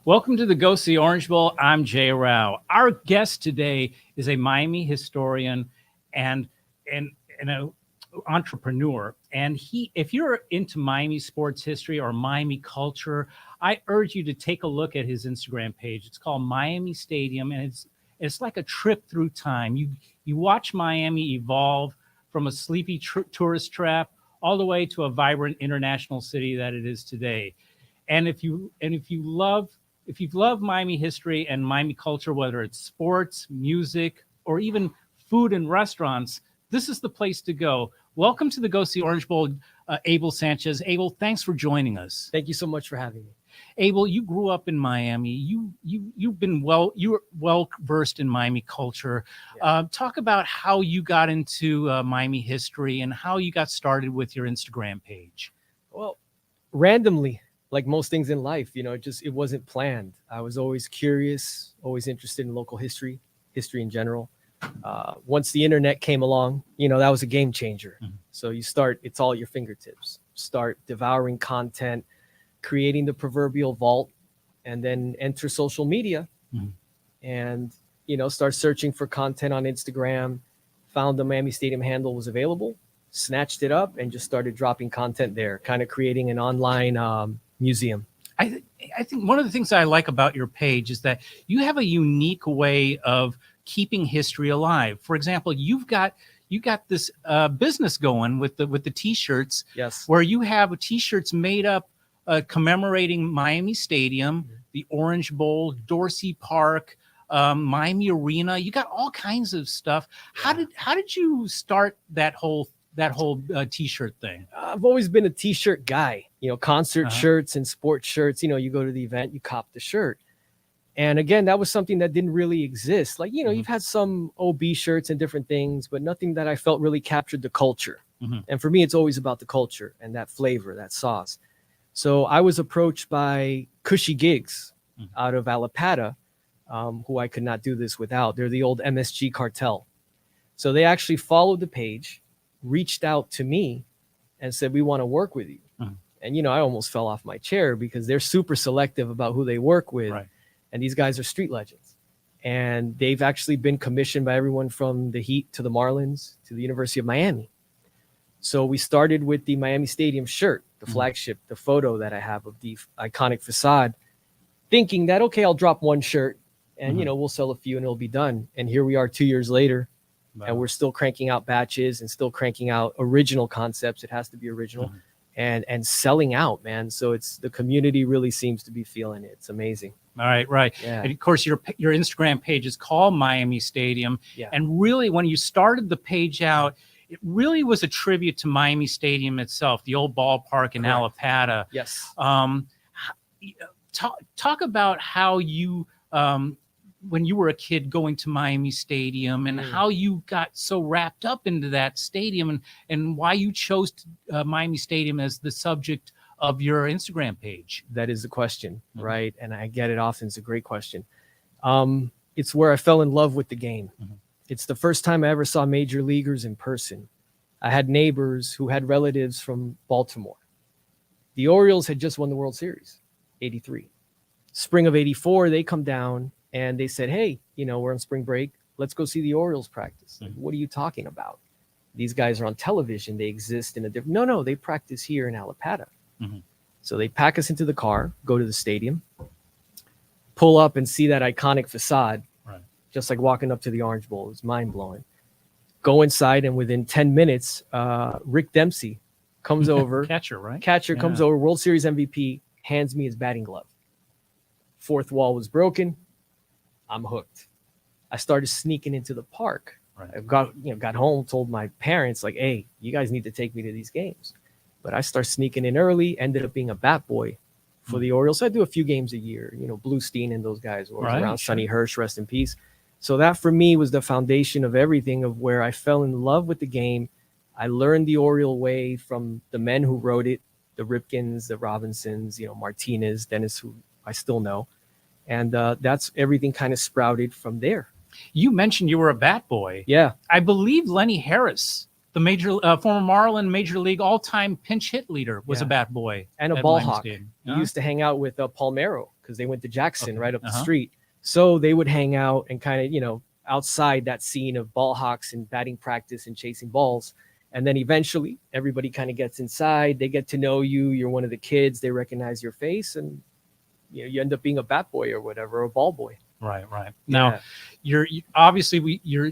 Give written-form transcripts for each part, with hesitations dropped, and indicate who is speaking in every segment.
Speaker 1: Welcome to the Go See Orange Bowl. I'm Jay Rao. Our guest today is a Miami historian and an entrepreneur. And if you're into Miami sports history or Miami culture, I urge you to take a look at his Instagram page. It's called Miami Stadium, and it's like a trip through time. You watch Miami evolve from a sleepy tourist trap all the way to a vibrant international city that it is today. And if you've loved Miami history and Miami culture, whether it's sports, music, or even food and restaurants, this is the place to go. Welcome to the Go See Orange Bowl, Abel Sanchez. Abel, thanks for joining us.
Speaker 2: Thank you so much for having me.
Speaker 1: Abel, you grew up in Miami. You're well versed in Miami culture.
Speaker 2: Yeah.
Speaker 1: Talk about how you got into Miami history and how you got started with your Instagram page.
Speaker 2: Well, randomly, like most things in life, it wasn't planned. I was always curious, always interested in local history in general. Once the internet came along, that was a game changer.
Speaker 1: Mm-hmm.
Speaker 2: So it's all at your fingertips. Start devouring content, creating the proverbial vault, and then enter social media.
Speaker 1: Mm-hmm.
Speaker 2: And, start searching for content on Instagram, found the Miami Stadium handle was available, snatched it up, and just started dropping content there, kind of creating an online museum.
Speaker 1: I think one of the things I like about your page is that you have a unique way of keeping history alive. For example, you got this business going with the T-shirts.
Speaker 2: Yes.
Speaker 1: Where you have T-shirts made up commemorating Miami Stadium,
Speaker 2: Mm-hmm.
Speaker 1: the Orange Bowl, Dorsey Park, Miami Arena. You got all kinds of stuff.
Speaker 2: Yeah.
Speaker 1: How did you start that whole T-shirt thing?
Speaker 2: I've always been a T-shirt guy, concert
Speaker 1: Uh-huh.
Speaker 2: shirts and sports shirts. You go to the event, you cop the shirt. And again, that was something that didn't really exist. Like,
Speaker 1: Mm-hmm.
Speaker 2: you've had some OB shirts and different things, but nothing that I felt really captured the culture.
Speaker 1: Mm-hmm.
Speaker 2: And for me, it's always about the culture and that flavor, that sauce. So I was approached by Cushy Gigs
Speaker 1: Mm-hmm.
Speaker 2: out of Alapata, who I could not do this without. They're the old MSG cartel. So they actually followed the page, reached out to me, and said, "We want to work with you."
Speaker 1: Mm-hmm.
Speaker 2: And, I almost fell off my chair because they're super selective about who they work with.
Speaker 1: Right.
Speaker 2: And these guys are street legends. And they've actually been commissioned by everyone from the Heat to the Marlins to the University of Miami. So we started with the Miami Stadium shirt, the
Speaker 1: Mm-hmm.
Speaker 2: flagship, the photo that I have of the iconic facade, thinking that, okay, I'll drop one shirt and,
Speaker 1: Mm-hmm.
Speaker 2: we'll sell a few and it'll be done. And here we are 2 years later.
Speaker 1: Wow.
Speaker 2: And we're still cranking out batches and still cranking out original concepts. It has to be original.
Speaker 1: Mm-hmm.
Speaker 2: And selling out, man. So the community really seems to be feeling it. It's amazing.
Speaker 1: All right.
Speaker 2: Yeah.
Speaker 1: And of course, your Instagram page is called Miami Stadium.
Speaker 2: Yeah.
Speaker 1: And really, when you started the page out, it really was a tribute to Miami Stadium itself, the old ballpark in
Speaker 2: Correct.
Speaker 1: Alapata.
Speaker 2: Yes.
Speaker 1: Talk about how you, when you were a kid going to Miami Stadium and how you got so wrapped up into that stadium and why you chose Miami Stadium as the subject of your Instagram page.
Speaker 2: That is the question,
Speaker 1: Mhm.
Speaker 2: right? And I get it often. It's a great question. It's where I fell in love with the game.
Speaker 1: Mhm.
Speaker 2: It's the first time I ever saw major leaguers in person. I had neighbors who had relatives from Baltimore. The Orioles had just won the World Series, 83. Spring of 84, they come down and they said, "Hey, we're on spring break. Let's go see the Orioles practice." Like, what are you talking about? These guys are on television. They exist in a different... No, they practice here in Alapata.
Speaker 1: Mm-hmm.
Speaker 2: So they pack us into the car, go to the stadium, pull up and see that iconic facade,
Speaker 1: Right.
Speaker 2: just like walking up to the Orange Bowl. It was mind-blowing. Go inside, and within 10 minutes, Rick Dempsey comes over.
Speaker 1: Catcher, right?
Speaker 2: Catcher comes over, World Series MVP, hands me his batting glove. Fourth wall was broken. I'm hooked. I started sneaking into the park.
Speaker 1: Right.
Speaker 2: I got home, told my parents, like, "Hey, you guys need to take me to these games." But I started sneaking in early, ended up being a bat boy for the Orioles. So I do a few games a year, Bluestein and those guys were
Speaker 1: Right,
Speaker 2: around.
Speaker 1: sure.
Speaker 2: Sonny Hirsch, rest in peace. So that for me was the foundation of everything, of where I fell in love with the game. I learned the Oriole way from the men who wrote it, the Ripkins, the Robinsons, Martinez, Dennis, who I still know. And that's everything kind of sprouted from there.
Speaker 1: You mentioned you were a bat boy.
Speaker 2: Yeah.
Speaker 1: I believe Lenny Harris The former Marlin Major League all-time pinch hit leader was a bat boy
Speaker 2: and a
Speaker 1: at
Speaker 2: ball
Speaker 1: Miami
Speaker 2: hawk.
Speaker 1: Stadium.
Speaker 2: He used to hang out with Palmero because they went to Jackson right up the
Speaker 1: Uh-huh.
Speaker 2: street. So they would hang out and kind of, outside that scene of ball hawks and batting practice and chasing balls. And then eventually everybody kind of gets inside. They get to know you. You're one of the kids. They recognize your face, and you end up being a bat boy or whatever, or a ball boy.
Speaker 1: Right. Now, obviously your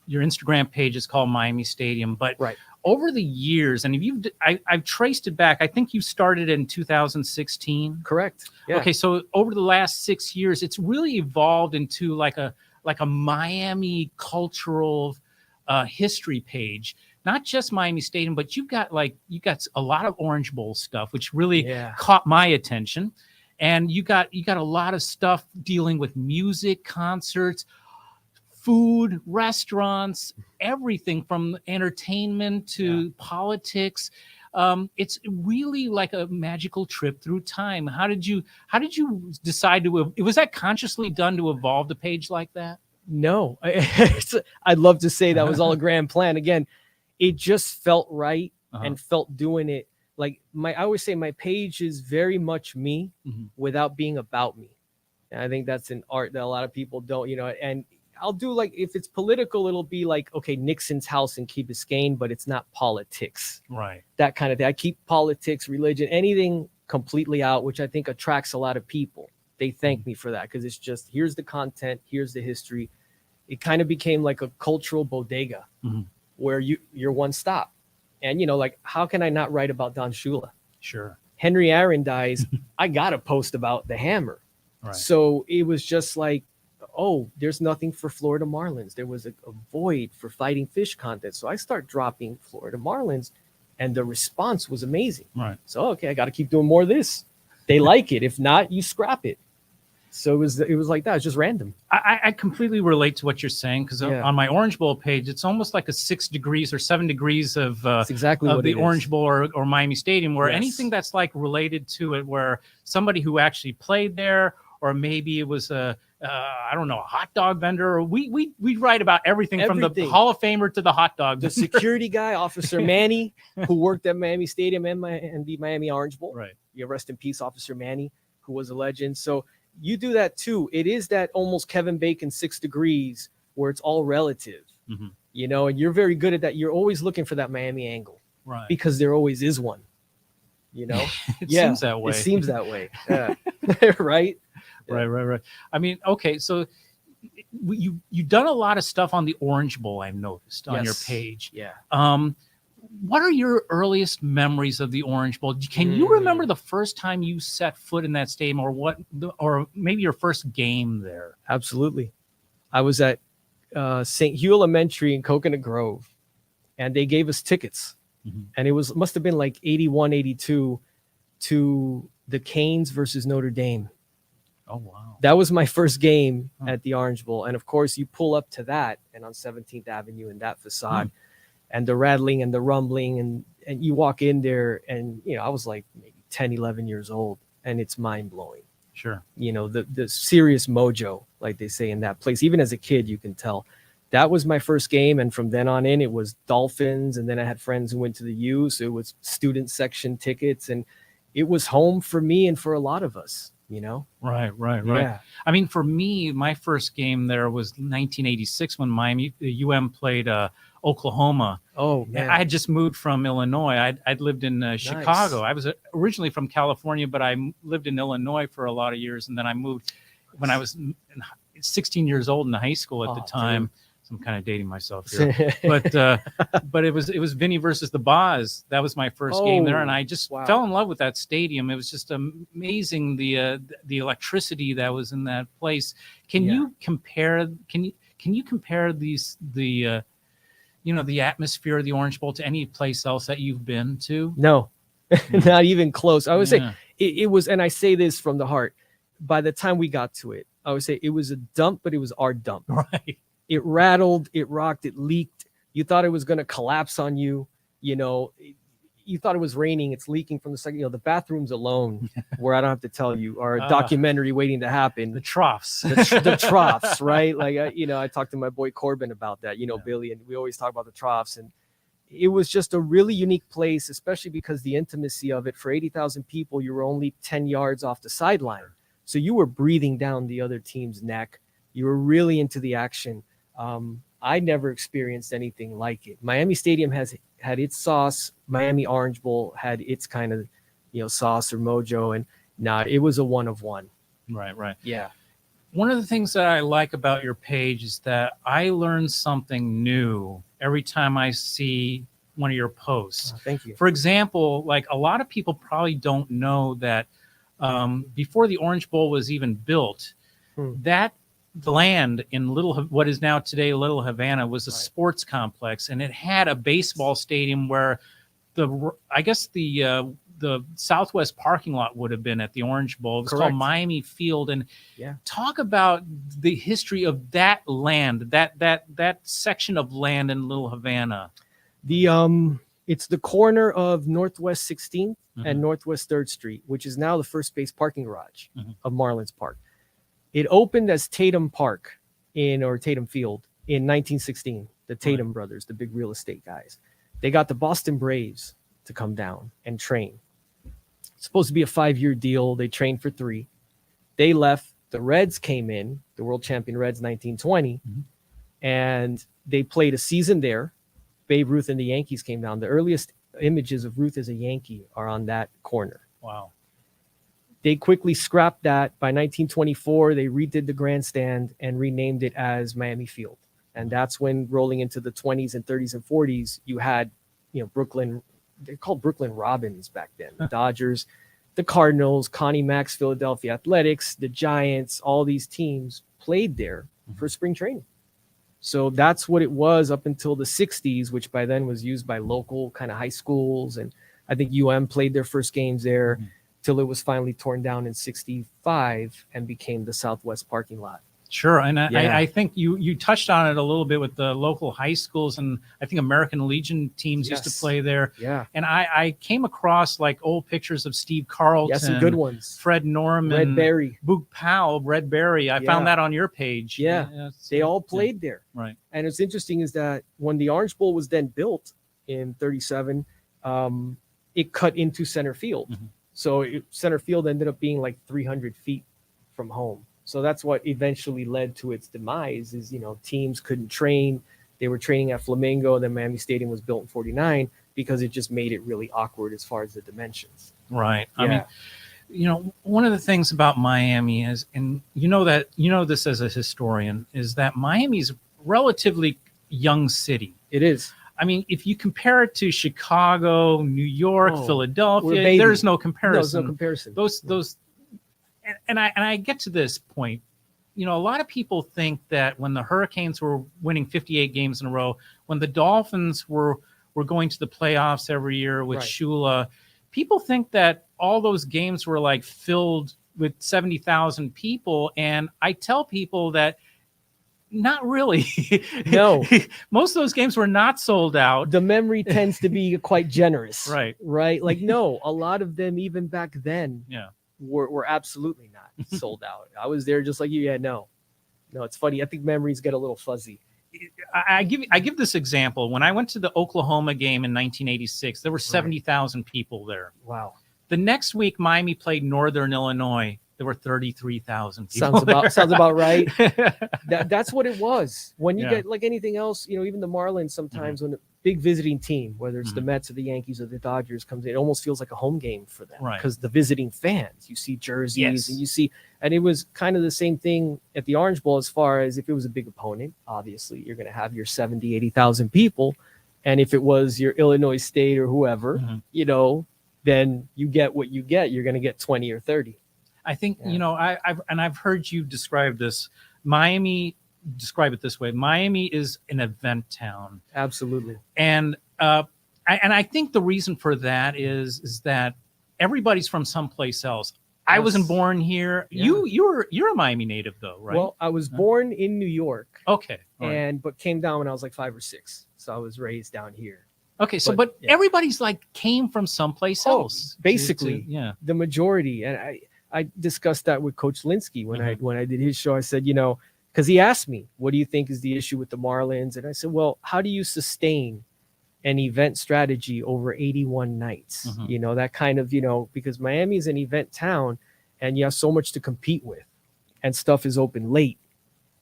Speaker 1: Instagram page is called Miami Stadium, but over the years, and I've traced it back. I think you started in 2016.
Speaker 2: Correct. Yeah.
Speaker 1: Okay, so over the last 6 years, it's really evolved into like a Miami cultural history page. Not just Miami Stadium, but you got a lot of Orange Bowl stuff, which really caught my attention. And you got a lot of stuff dealing with music, concerts, food, restaurants, everything from entertainment to politics. It's really like a magical trip through time. How did you decide was that consciously done to evolve the page like that?
Speaker 2: No, I'd love to say that was all a grand plan. Again, it just felt right and felt doing it. Like I always say, my page is very much me without being about me. And I think that's an art that a lot of people don't, and I'll do like, if it's political, it'll be like, okay, Nixon's house in Key Biscayne, but it's not politics.
Speaker 1: Right.
Speaker 2: That kind of thing. I keep politics, religion, anything completely out, which I think attracts a lot of people. They thank me for that because it's just, here's the content, here's the history. It kind of became like a cultural bodega where you're one stop. And, like, how can I not write about Don Shula?
Speaker 1: Sure.
Speaker 2: Henry Aaron dies. I got to post about the Hammer.
Speaker 1: Right.
Speaker 2: So it was just like, oh, there's nothing for Florida Marlins. There was a void for fighting fish content. So I start dropping Florida Marlins, and the response was amazing.
Speaker 1: Right.
Speaker 2: So, okay, I got to keep doing more of this. They like it. If not, you scrap it. So it was like that. It's just random.
Speaker 1: I completely relate to what you're saying because on my Orange Bowl page, it's almost like a 6 degrees or 7 degrees of
Speaker 2: exactly
Speaker 1: of
Speaker 2: what
Speaker 1: the
Speaker 2: it
Speaker 1: Orange
Speaker 2: is.
Speaker 1: Bowl or Miami Stadium, where anything that's like related to it, where somebody who actually played there, or maybe it was a hot dog vendor, or we write about everything from the Hall of Famer to the hot dog
Speaker 2: the
Speaker 1: vendor.
Speaker 2: Security guy, Officer Manny, who worked at Miami Stadium and the Miami Orange Bowl.
Speaker 1: Right.
Speaker 2: You rest in peace, Officer Manny, who was a legend. So you do that too. It is that almost Kevin Bacon 6 degrees where it's all relative, and you're very good at that. You're always looking for that Miami angle,
Speaker 1: right?
Speaker 2: Because there always is one,
Speaker 1: It seems that way.
Speaker 2: It seems that way. Yeah. Right.
Speaker 1: Right. I mean, okay, so you've done a lot of stuff on the Orange Bowl, I've noticed on your page.
Speaker 2: Yeah.
Speaker 1: What are your earliest memories of the Orange Bowl? Can you remember the first time you set foot in that stadium, or maybe your first game there?
Speaker 2: Absolutely. I was at St. Hugh Elementary in Coconut Grove, and they gave us tickets. And it must have been like 81, 82 to the Canes versus Notre Dame.
Speaker 1: Oh, wow.
Speaker 2: That was my first game at the Orange Bowl. And of course, you pull up to that and on 17th Avenue and that facade and the rattling and the rumbling and you walk in there and, I was like maybe 10, 11 years old and it's mind blowing.
Speaker 1: Sure.
Speaker 2: The serious mojo, like they say in that place, even as a kid, you can tell. That was my first game. And from then on in, it was Dolphins. And then I had friends who went to the U. So it was student section tickets. And it was home for me and for a lot of us.
Speaker 1: Right.
Speaker 2: Yeah.
Speaker 1: I mean, for me, my first game there was 1986 when UM played Oklahoma.
Speaker 2: Oh, man.
Speaker 1: I had just moved from Illinois. I'd lived in Chicago. I was originally from California, but I lived in Illinois for a lot of years. And then I moved when I was 16 years old in high school at the time.
Speaker 2: Dude.
Speaker 1: So I'm kind of dating myself here. But it was Vinny versus the Boz. That was my first game there, and I just fell in love with that stadium. It was just amazing the electricity that was in that place. Can you compare? Can you compare the atmosphere of the Orange Bowl to any place else that you've been to?
Speaker 2: No, not even close. I would say it was, and I say this from the heart. By the time we got to it, I would say it was a dump, but it was our dump.
Speaker 1: Right.
Speaker 2: It rattled, it rocked, it leaked. You thought it was going to collapse on you. You thought it was raining. It's leaking from the second. The bathrooms alone, where I don't have to tell you, are a documentary waiting to happen.
Speaker 1: The troughs,
Speaker 2: the troughs, right? Like I talked to my boy Corbin about that. Billy, and we always talk about the troughs. And it was just a really unique place, especially because the intimacy of it. For 80,000 people, you were only 10 yards off the sideline. So you were breathing down the other team's neck. You were really into the action. I never experienced anything like it. Miami Stadium has had its sauce. Miami Orange Bowl had its kind of, sauce or mojo. And it was a one of one.
Speaker 1: Right.
Speaker 2: Yeah.
Speaker 1: One of the things that I like about your page is that I learn something new every time I see one of your posts.
Speaker 2: Oh, thank you.
Speaker 1: For example, like a lot of people probably don't know that before the Orange Bowl was even built, that land in what is now today Little Havana was a sports complex, and it had a baseball stadium where the Southwest parking lot would have been at the Orange Bowl. It was called Miami Field. And talk about the history of that land, that section of land in Little Havana.
Speaker 2: It's the corner of Northwest 16th and Northwest 3rd Street, which is now the first base parking garage of Marlins Park. It opened as Tatum Park Tatum Field in 1916. The Tatum brothers, the big real estate guys, they got the Boston Braves to come down and train. It's supposed to be a 5-year deal. They trained for 3. They left. The Reds came in, the world champion Reds, 1920, and they played a season there. Babe Ruth and the Yankees came down. The earliest images of Ruth as a Yankee are on that corner.
Speaker 1: Wow.
Speaker 2: They quickly scrapped that. By 1924, they redid the grandstand and renamed it as Miami Field. And that's when, rolling into the 20s and 30s and 40s, you had, Brooklyn. They're called Brooklyn Robins back then. The Dodgers, the Cardinals, Connie Mack's Philadelphia Athletics, the Giants, all these teams played there for spring training. So that's what it was up until the 60s, which by then was used by local kind of high schools. And I think UM played their first games there. Till it was finally torn down in 65 and became the Southwest parking lot.
Speaker 1: Sure. And I think you touched on it a little bit with the local high schools, and I think American Legion teams used to play there.
Speaker 2: Yeah.
Speaker 1: And I came across like old pictures of Steve Carlton.
Speaker 2: Some good ones.
Speaker 1: Fred Norman.
Speaker 2: Red Berry.
Speaker 1: Boog Powell, Red Berry. I found that on your page.
Speaker 2: Yeah. They all played there.
Speaker 1: Right.
Speaker 2: And it's interesting is that when the Orange Bowl was then built in 37, it cut into center field. So center field ended up being like 300 feet from home. So that's what eventually led to its demise is, teams couldn't train. They were training at Flamingo. Then Miami Stadium was built in 49 because it just made it really awkward as far as the dimensions.
Speaker 1: Right. I mean, one of the things about Miami is, and this as a historian, is that Miami's a relatively young city.
Speaker 2: It is.
Speaker 1: I mean, if you compare it to Chicago, New York, Philadelphia, there's no comparison.
Speaker 2: No, there's no comparison.
Speaker 1: Those, and I get to this point. A lot of people think that when the Hurricanes were winning 58 games in a row, when the Dolphins were going to the playoffs every year with Shula, people think that all those games were like filled with 70,000 people. And I tell people that not really.
Speaker 2: No.
Speaker 1: Most of those games were not sold out.
Speaker 2: The memory tends to be quite generous.
Speaker 1: Right.
Speaker 2: Like, no, a lot of them, even back then, were absolutely not sold out. I was there just like you. No, it's funny. I think memories get a little fuzzy.
Speaker 1: I give this example. When I went to the Oklahoma game in 1986, there were 70,000 people there.
Speaker 2: Wow.
Speaker 1: The next week, Miami played Northern Illinois. There were 33,000 people.
Speaker 2: Sounds about right. That's what it was. When you get like anything else, even the Marlins sometimes when a big visiting team, whether it's the Mets or the Yankees or the Dodgers comes in, it almost feels like a home game for them because the visiting fans, you see jerseys and it was kind of the same thing at the Orange Bowl as far as if it was a big opponent, obviously you're going to have your 70, 80,000 people. And if it was your Illinois State or whoever, then you get what you get. You're going to get 20 or 30.
Speaker 1: I think, I've heard you describe this. Describe it this way. Miami is an event town.
Speaker 2: Absolutely.
Speaker 1: And I think the reason for that is that everybody's from someplace else. I wasn't born here. Yeah. You're a Miami native though, right?
Speaker 2: Well, I was born in New York.
Speaker 1: Okay.
Speaker 2: But came down when I was like 5 or 6. So I was raised down here.
Speaker 1: Okay, but everybody's like came from someplace else.
Speaker 2: Basically, the majority. And I discussed that with Coach Linsky when I did his show. I said, because he asked me, what do you think is the issue with the Marlins? And I said, well, how do you sustain an event strategy over 81 nights.
Speaker 1: Mhm.
Speaker 2: That kind of, because Miami is an event town and you have so much to compete with and stuff is open late.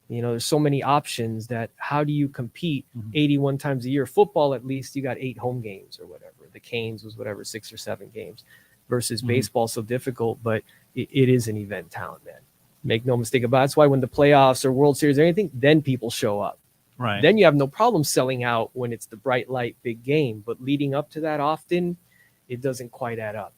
Speaker 2: There's so many options that how do you compete 81 times a year? Football, at least you got 8 home games or whatever. The Canes was whatever, 6 or 7 games versus baseball. So difficult, but it is an event town, man. Make no mistake about it. That's why when the playoffs or World Series or anything, then people show up.
Speaker 1: Right.
Speaker 2: Then you have no problem selling out when it's the bright light big game. But leading up to that often, it doesn't quite add up.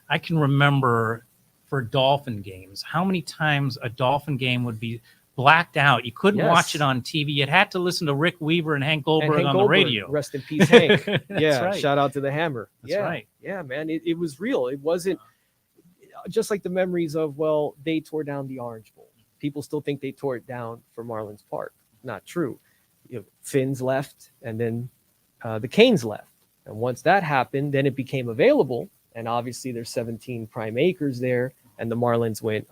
Speaker 1: I can remember for Dolphin games, how many times a Dolphin game would be blacked out. You couldn't watch it on TV. You had to listen to Rick Weaver and Hank Goldberg on the radio.
Speaker 2: Rest in peace, Hank.
Speaker 1: That's right.
Speaker 2: Shout out to the Hammer.
Speaker 1: That's right.
Speaker 2: Yeah, man. It was real. It wasn't just like the memories of, they tore down the Orange Bowl. People still think they tore it down for Marlins Park. Not true. Finns left, and then the Canes left. And once that happened, then it became available. And obviously there's 17 prime acres there. And the Marlins went,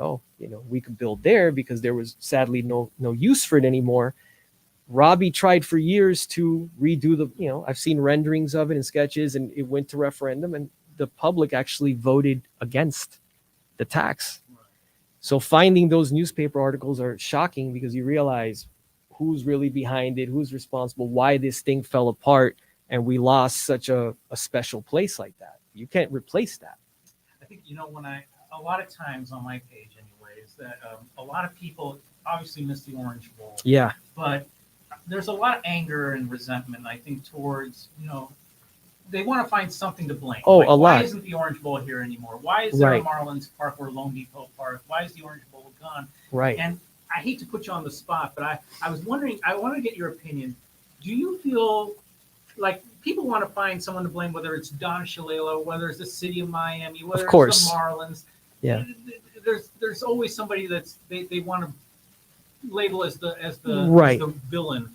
Speaker 2: we could build there because there was sadly no use for it anymore. Robbie tried for years to redo I've seen renderings of it and sketches, and it went to referendum, and the public actually voted against the tax. So finding those newspaper articles are shocking because you realize who's really behind it, who's responsible, why this thing fell apart, and we lost such a special place like that. You can't replace that.
Speaker 1: I think, when a lot of times on my page anyways, that a lot of people obviously miss the Orange Bowl.
Speaker 2: Yeah.
Speaker 1: But there's a lot of anger and resentment, I think, towards, they want to find something to blame.
Speaker 2: Oh, a lot.
Speaker 1: Why isn't the Orange Bowl here anymore? Why is there a Marlins Park or Lone Depot Park? Why is the Orange Bowl gone?
Speaker 2: Right.
Speaker 1: And I hate to put you on the spot, but I was wondering, I want to get your opinion. Do you feel like people want to find someone to blame, whether it's Don Shalala, whether it's the city of Miami, whether it's the Marlins?
Speaker 2: Yeah.
Speaker 1: There's always somebody that's they want to label as the villain.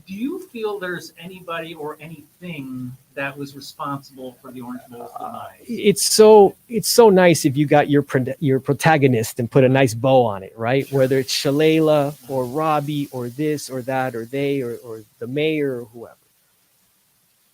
Speaker 1: Do you feel there's anybody or anything that was responsible for the Orange Bowl's demise?
Speaker 2: It's so nice if you got your protagonist and put a nice bow on it, right? Whether it's Shalala or Robbie or this or that or they or the mayor or whoever.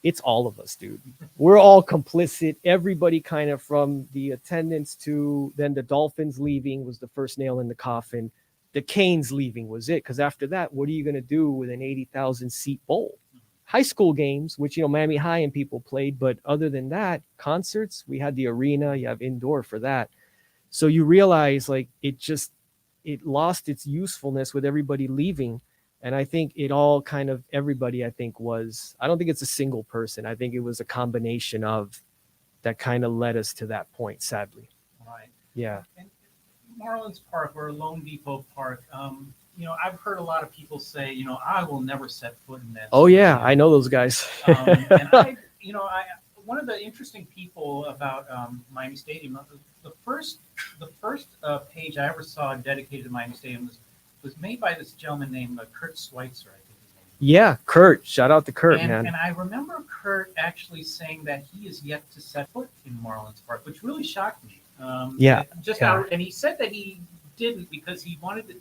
Speaker 2: It's all of us, dude. We're all complicit. Everybody kind of, from the attendants to then the Dolphins leaving was the first nail in the coffin. The Canes leaving was it. Because after that, what are you going to do with an 80,000 seat bowl? High school games, which, Miami High and people played. But other than that, concerts, we had the arena. You have indoor for that. So you realize it lost its usefulness with everybody leaving. And I think it all kind of, everybody, I think I don't think it's a single person. I think it was a combination of that kind of led us to that point, sadly.
Speaker 1: Right.
Speaker 2: Yeah.
Speaker 1: And Marlins Park or Lone Depot Park, I've heard a lot of people say, I will never set foot in that.
Speaker 2: Oh, yeah. I know those guys.
Speaker 1: And one of the interesting people about Miami Stadium, the first page I ever saw dedicated to Miami Stadium was made by this gentleman named Kurt Schweitzer, I think his name.
Speaker 2: Yeah, Kurt. Shout out to Kurt, man.
Speaker 1: And I remember Kurt actually saying that he is yet to set foot in Marlins Park, which really shocked me. And he said that he didn't because he wanted to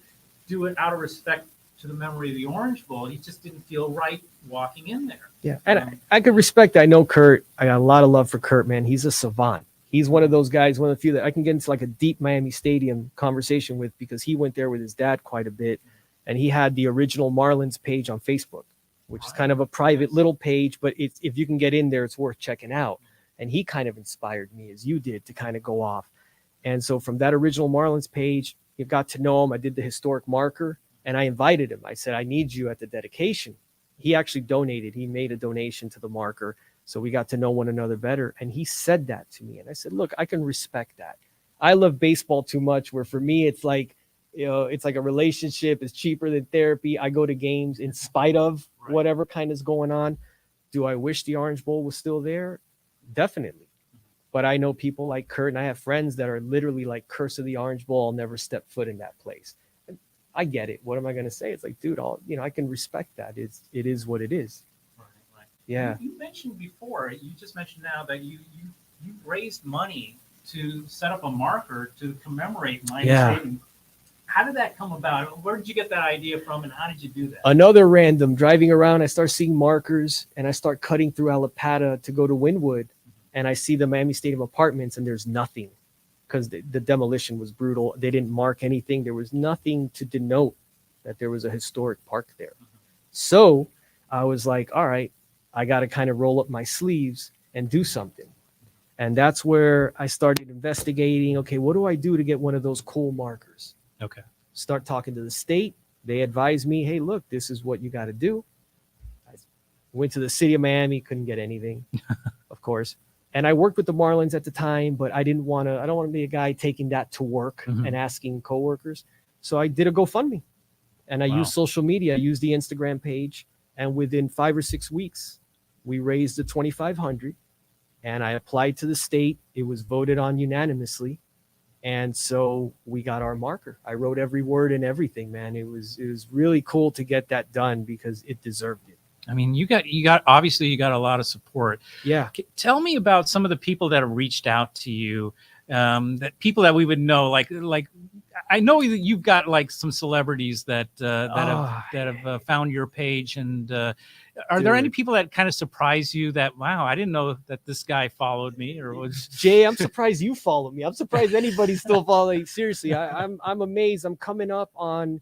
Speaker 1: do it out of respect to the memory of the Orange Bowl. He just didn't feel right walking in there.
Speaker 2: Yeah, and I could respect that. I know Kurt. I got a lot of love for Kurt, man. He's a savant. He's one of those guys, one of the few that I can get into like a deep Miami Stadium conversation with because he went there with his dad quite a bit. And he had the original Marlins page on Facebook, which is kind of a private little page, but if you can get in there, it's worth checking out. And he kind of inspired me, as you did, to kind of go off. And so from that original Marlins page, you got to know him. I did the historic marker, and I invited him. I said, I need you at the dedication. He actually donated. He made a donation to the marker. So we got to know one another better. And he said that to me. And I said, look, I can respect that. I love baseball too much, where for me, it's like, it's like a relationship. It's cheaper than therapy. I go to games in spite of whatever kind is going on. Do I wish the Orange Bowl was still there? Definitely. But I know people like Kurt, and I have friends that are literally like, curse of the Orange Bowl, I'll never step foot in that place. And I get it. What am I going to say? It's like, dude, I can respect that. It is what it is.
Speaker 1: Right.
Speaker 2: Yeah.
Speaker 1: You mentioned before, you just mentioned now that you raised money to set up a marker to commemorate Miami Stadium. How did that come about? Where did you get that idea from, and how did you do that?
Speaker 2: Another random driving around, I start seeing markers and I start cutting through Alapata to go to Wynwood, and I see the Miami Stadium apartments and there's nothing because the demolition was brutal. They didn't mark anything. There was nothing to denote that there was a historic park there. So I was like, all right, I got to kind of roll up my sleeves and do something. And that's where I started investigating. Okay, what do I do to get one of those cool markers?
Speaker 1: Okay.
Speaker 2: Start talking to the state. They advised me, hey, look, this is what you got to do. I went to the city of Miami, couldn't get anything, of course. And I worked with the Marlins at the time, but I don't want to be a guy taking that to work and asking coworkers. So I did a GoFundMe, and I used social media. I used the Instagram page, and within 5 or 6 weeks, we raised the $2,500, and I applied to the state. It was voted on unanimously. And so we got our marker. I wrote every word and everything, man. It was really cool to get that done because it deserved it.
Speaker 1: I mean, you got obviously you got a lot of support.
Speaker 2: Yeah.
Speaker 1: Tell me about some of the people that have reached out to you, that people that we would know, like I know that you've got like some celebrities that have found your page, and are there any people that kind of surprise you that, wow, I didn't know that this guy followed me or was
Speaker 2: Jay? I'm surprised you follow me. I'm surprised anybody's still following. Seriously, I'm amazed. I'm coming up on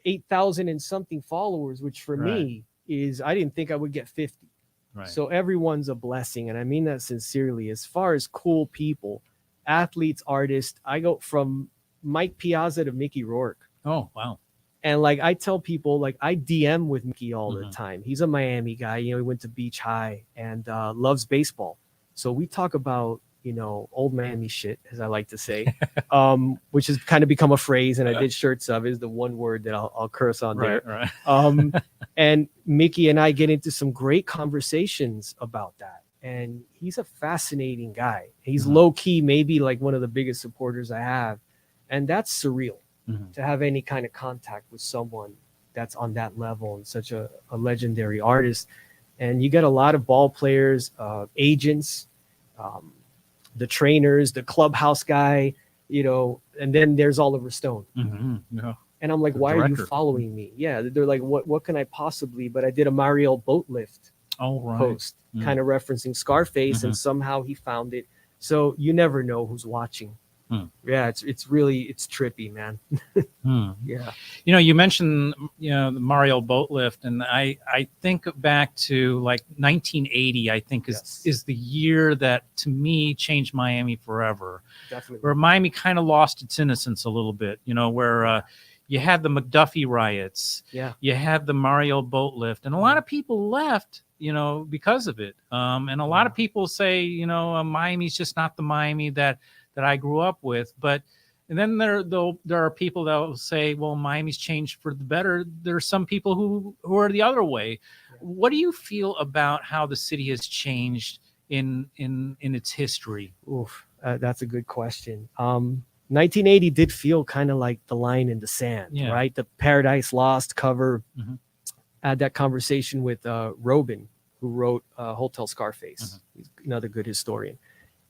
Speaker 2: 8,000 and something followers, which for me is, I didn't think I would get 50.
Speaker 1: Right.
Speaker 2: So everyone's a blessing, and I mean that sincerely. As far as cool people, athletes, artists, I go from Mike Piazza to Mickey Rourke.
Speaker 1: Oh, wow.
Speaker 2: And like I tell people, like I DM with Mickey all the time. He's a Miami guy. You know, he went to Beach High and loves baseball. So we talk about, you know, old Miami shit, as I like to say, which has kind of become a phrase. And I did shirts of, is the one word that I'll curse on there.
Speaker 1: Right.
Speaker 2: And Mickey and I get into some great conversations about that. And he's a fascinating guy. He's low key, maybe like one of the biggest supporters I have. And that's surreal. To have any kind of contact with someone that's on that level and such a legendary artist. And you get a lot of ball players, agents, the trainers, the clubhouse guy, you know, and then there's Oliver Stone.
Speaker 1: Yeah.
Speaker 2: And I'm like, why are you following me? Yeah, they're like, what can I possibly? But I did a Mario boat lift post, kind of referencing Scarface, and somehow he found it. So you never know who's watching. Yeah, it's trippy, man. Yeah.
Speaker 1: You know, you mentioned, you know, the Mario boat lift, and I think back to like 1980, I think is the year that to me changed Miami forever.
Speaker 2: Definitely.
Speaker 1: Where Miami kind of lost its innocence a little bit, you know, where you had the McDuffie riots.
Speaker 2: Yeah.
Speaker 1: You had the Mario boat lift, and a lot of people left, you know, because of it. And a lot of people say, you know, Miami's just not the Miami that I grew up with. But and then there are people that will say, well, Miami's changed for the better. There are some people who are the other way. What do you feel about how the city has changed in its history?
Speaker 2: Oof, that's a good question. 1980 did feel kind of like the line in the sand, right? The Paradise Lost cover. I had that conversation with Robin, who wrote Hotel Scarface. He's another good historian.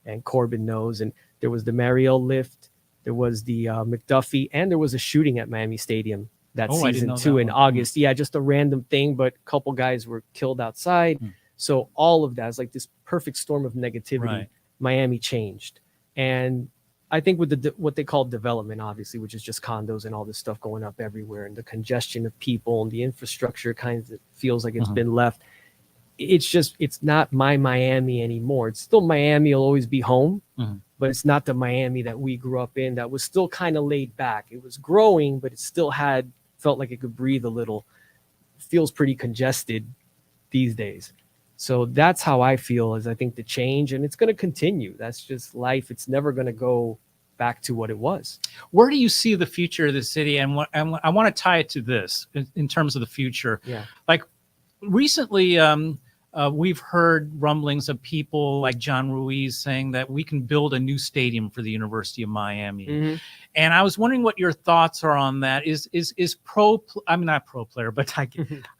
Speaker 2: And Corbin knows. And there was the Mariel lift. There was the McDuffie. And there was a shooting at Miami Stadium that season 2 in August. Yeah, just a random thing. But a couple guys were killed outside. So all of that is like this perfect storm of negativity. Miami changed. And I think with what they call development, obviously, which is just condos and all this stuff going up everywhere, and the congestion of people and the infrastructure kind of feels like it's been left. It's not my Miami anymore. It's still Miami will always be home, but it's not the Miami that we grew up in that was still kind of laid back. It was growing, but it still felt like it could breathe a little. It feels pretty congested these days. So that's how I feel, is I think the change, and it's going to continue. That's just life. It's never going to go back to what it was.
Speaker 1: Where do you see the future of the city? And I want to tie it to this in terms of the future.
Speaker 2: Yeah.
Speaker 1: Like recently, we've heard rumblings of people like John Ruiz saying that we can build a new stadium for the University of Miami.
Speaker 2: Mm-hmm.
Speaker 1: And I was wondering what your thoughts are on that. I'm not pro player, but I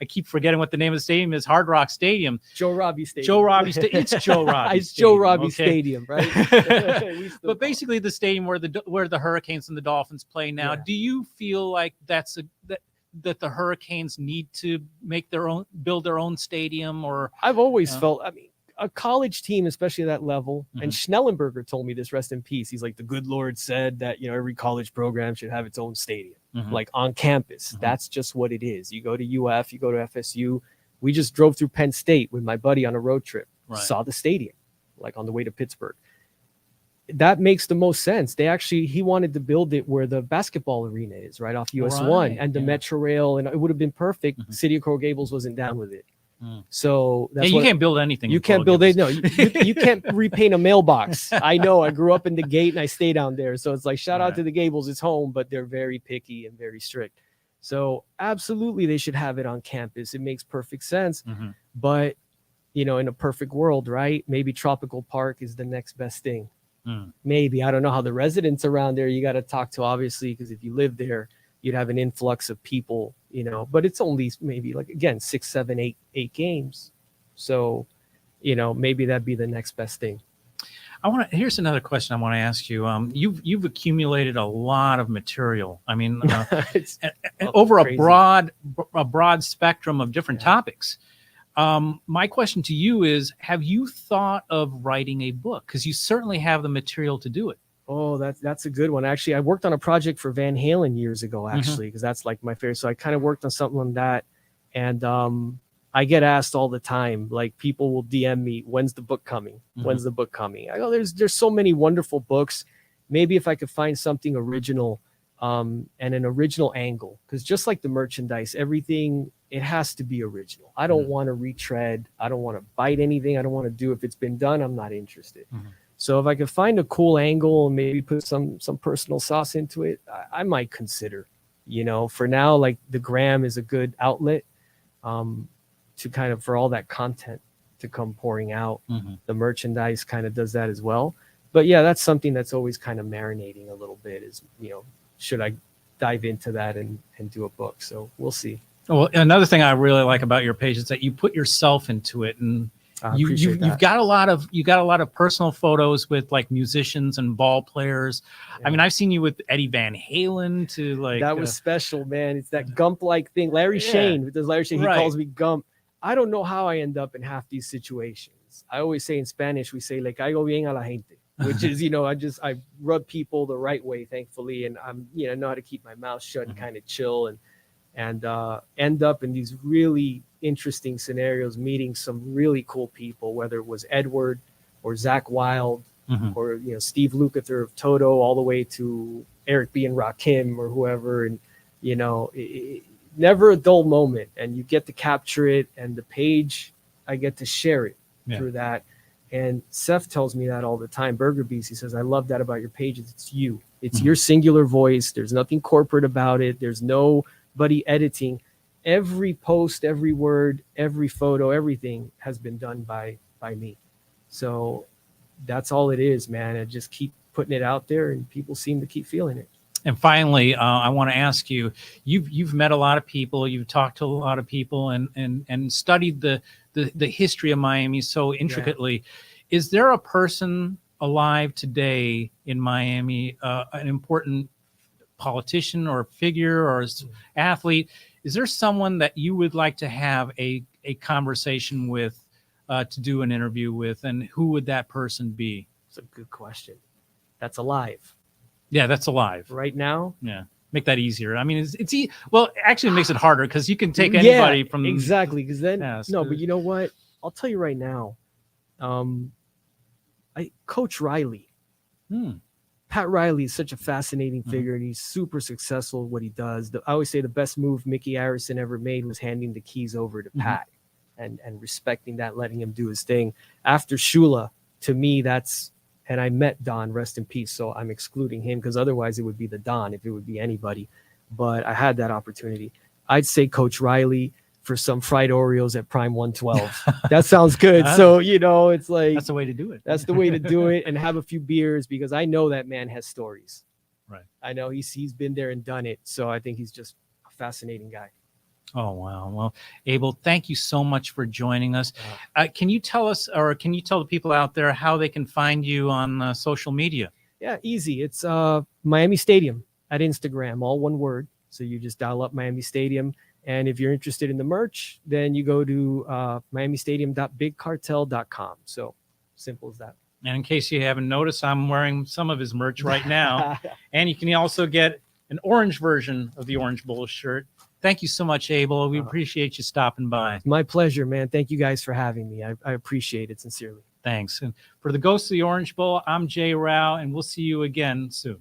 Speaker 1: keep forgetting what the name of the stadium is. Hard Rock Stadium.
Speaker 2: Joe Robbie Stadium.
Speaker 1: Joe Robbie Stadium. It's Joe Robbie.
Speaker 2: It's
Speaker 1: Stadium,
Speaker 2: Joe Robbie
Speaker 1: okay?
Speaker 2: Stadium, right?
Speaker 1: But basically, the stadium where the Hurricanes and the Dolphins play now.
Speaker 2: Yeah.
Speaker 1: Do you feel like that the Hurricanes need to build their own stadium? Or
Speaker 2: I've always felt, I mean, a college team, especially at that level, and Schnellenberger told me this, rest in peace. He's like, the good Lord said that, every college program should have its own stadium, like on campus. That's just what it is. You go to UF, you go to FSU. We just drove through Penn State with my buddy on a road trip, saw the stadium, like on the way to Pittsburgh. That makes the most sense. He wanted to build it where the basketball arena is, right off US 1 and the Metro Rail, and it would have been perfect. City of Coral Gables wasn't down with it. So that's
Speaker 1: you can't build anything.
Speaker 2: You can't build it. No, you can't repaint a mailbox. I know. I grew up in the Gate and I stay down there. So it's like, shout out to the Gables. It's home, but they're very picky and very strict. So absolutely, they should have it on campus. It makes perfect sense. But, in a perfect world, right? Maybe Tropical Park is the next best thing. Maybe. I don't know how the residents around there, you got to talk to, obviously, because if you live there, you'd have an influx of people, but it's only maybe like, again, 6, 7, 8 games. So, maybe that'd be the next best thing.
Speaker 1: Here's another question I want to ask you. You've accumulated a lot of material. I mean, over a broad spectrum of different topics. My question to you is, have you thought of writing a book? Because you certainly have the material to do it.
Speaker 2: Oh, that's a good one. Actually, I worked on a project for Van Halen years ago, actually, because that's like my favorite. So I kind of worked on something on that. And I get asked all the time, like people will DM me, when's the book coming? When's the book coming? I go, there's so many wonderful books. Maybe if I could find something original and an original angle, because just like the merchandise, everything, it has to be original. I don't want to retread. I don't want to bite anything. I don't want to do, if it's been done, I'm not interested. So if I could find a cool angle and maybe put some personal sauce into it, I might consider, for now, like the Gram is a good outlet to kind of, for all that content to come pouring out. The merchandise kind of does that as well. But yeah, that's something that's always kind of marinating a little bit is, should I dive into that and do a book? So we'll see.
Speaker 1: Well, another thing I really like about your page is that you put yourself into it, and you've got a lot of personal photos with like musicians and ball players. I mean, I've seen you with Eddie Van Halen to like
Speaker 2: that was special, man. It's that Gump like thing. Larry Shane, does Larry Shane? He calls me Gump. I don't know how I end up in half these situations. I always say in Spanish, we say, le caigo bien a la gente, which is, I rub people the right way, thankfully. And I'm, know how to keep my mouth shut and kind of chill and end up in these really interesting scenarios, meeting some really cool people, whether it was Edward or Zach Wilde or, Steve Lukather of Toto, all the way to Eric B. and Rakim or whoever. And, never a dull moment, and you get to capture it, and the page, I get to share it through that. And Seth tells me that all the time. Burger Beast, he says, I love that about your pages. It's you. It's your singular voice. There's nothing corporate about it. There's nobody editing. Every post, every word, every photo, everything has been done by me. So that's all it is, man. I just keep putting it out there, and people seem to keep feeling it.
Speaker 1: And finally, I want to ask you, you've met a lot of people, you've talked to a lot of people and studied the history of Miami so intricately. Is there a person alive today in Miami, an important politician or figure or athlete? Is there someone that you would like to have a conversation with, to do an interview with, and who would that person be?
Speaker 2: It's a good question. That's alive.
Speaker 1: Yeah, that's alive.
Speaker 2: Right now?
Speaker 1: Yeah. Make that easier. I mean, well, actually it makes it harder because you can take anybody from.
Speaker 2: Exactly. Because then,
Speaker 1: past.
Speaker 2: No, but you know what? I'll tell you right now. Coach Riley. Pat Riley is such a fascinating figure, and he's super successful at what he does. I always say the best move Mickey Arison ever made was handing the keys over to Pat and respecting that, letting him do his thing. After Shula, to me, that's. And I met Don, rest in peace. So I'm excluding him because otherwise it would be the Don if it would be anybody. But I had that opportunity. I'd say Coach Riley. for some fried Oreos at Prime 112. That sounds good. So, it's like,
Speaker 1: That's the way to do it.
Speaker 2: that's the way to do it, and have a few beers, because I know that man has stories.
Speaker 1: Right.
Speaker 2: I know he's been there and done it. So I think he's just a fascinating guy.
Speaker 1: Oh, wow. Well, Abel, thank you so much for joining us. Can you tell us, or can you tell the people out there how they can find you on social media?
Speaker 2: Yeah, easy. It's Miami Stadium at Instagram, all one word. So you just dial up Miami Stadium. And if you're interested in the merch, then you go to miamistadium.bigcartel.com. So simple as that.
Speaker 1: And in case you haven't noticed, I'm wearing some of his merch right now. And you can also get an orange version of the Orange Bowl shirt. Thank you so much, Abel. We appreciate you stopping by.
Speaker 2: My pleasure, man. Thank you guys for having me. I appreciate it sincerely.
Speaker 1: Thanks. And for the Ghost of the Orange Bowl, I'm Jay Rao, and we'll see you again soon.